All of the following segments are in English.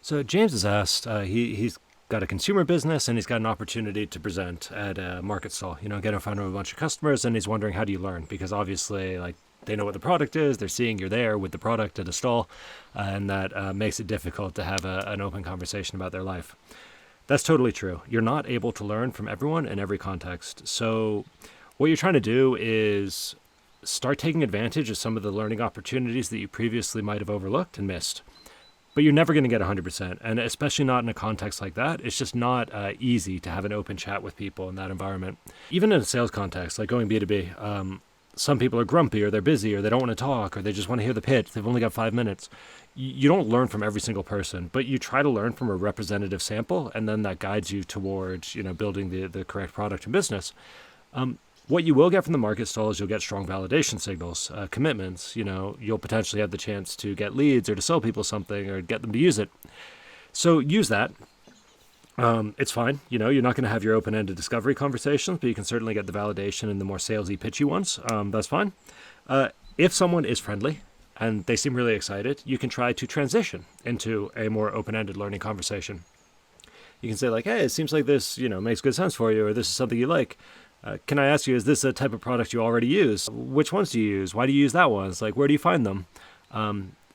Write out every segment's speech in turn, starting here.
So James has asked, he's got a consumer business and he's got an opportunity to present at a market stall, get in front of a bunch of customers, and he's wondering, how do you learn? Because obviously, like, they know what the product is, they're seeing you're there with the product at a stall, and that makes it difficult to have an open conversation about their life. That's totally true. You're not able to learn from everyone in every context. So what you're trying to do is start taking advantage of some of the learning opportunities that you previously might have overlooked and missed. But you're never going to get 100%. And especially not in a context like that. It's just not easy to have an open chat with people in that environment. Even in a sales context, like going B2B, some people are grumpy, or they're busy, or they don't want to talk, or they just want to hear the pitch. They've only got 5 minutes. You don't learn from every single person, but you try to learn from a representative sample, and then that guides you towards, building the correct product and business. What you will get from the market stall is you'll get strong validation signals, commitments. You'll potentially have the chance to get leads or to sell people something or get them to use it. So use that. It's fine. You're not going to have your open-ended discovery conversations, but you can certainly get the validation in the more salesy, pitchy ones. That's fine. If someone is friendly and they seem really excited, you can try to transition into a more open-ended learning conversation. You can say, like, hey, it seems like this, makes good sense for you, or this is something you like. Can I ask you, is this a type of product you already use? Which ones do you use? Why do you use that one? It's like, where do you find them?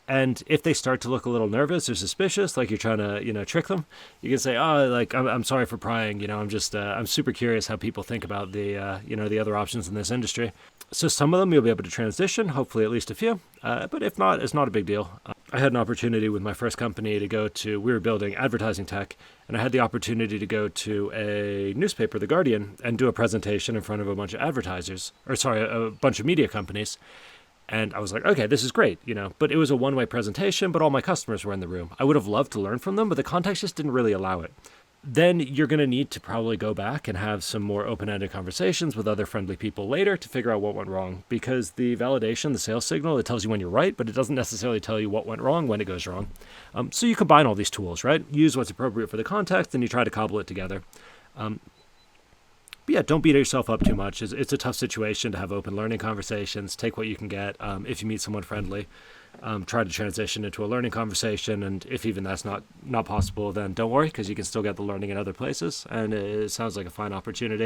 And if they start to look a little nervous or suspicious, like you're trying to, trick them, you can say, I'm sorry for prying. I'm super curious how people think about the other options in this industry. So some of them you'll be able to transition, hopefully at least a few. But if not, it's not a big deal. I had an opportunity with my first company we were building advertising tech, and I had the opportunity to go to a newspaper, The Guardian, and do a presentation in front of a bunch of a bunch of media companies. And I was like, okay, this is great, but it was a one-way presentation, but all my customers were in the room. I would have loved to learn from them, but the context just didn't really allow it. Then you're going to need to probably go back and have some more open-ended conversations with other friendly people later to figure out what went wrong, because the validation, the sales signal, it tells you when you're right, but it doesn't necessarily tell you what went wrong when it goes wrong. So you combine all these tools, right? Use what's appropriate for the context, and you try to cobble it together. But yeah, don't beat yourself up too much. It's a tough situation to have open learning conversations. Take what you can get. If you meet someone friendly, try to transition into a learning conversation. And if even that's not possible, then don't worry, because you can still get the learning in other places. And it sounds like a fine opportunity.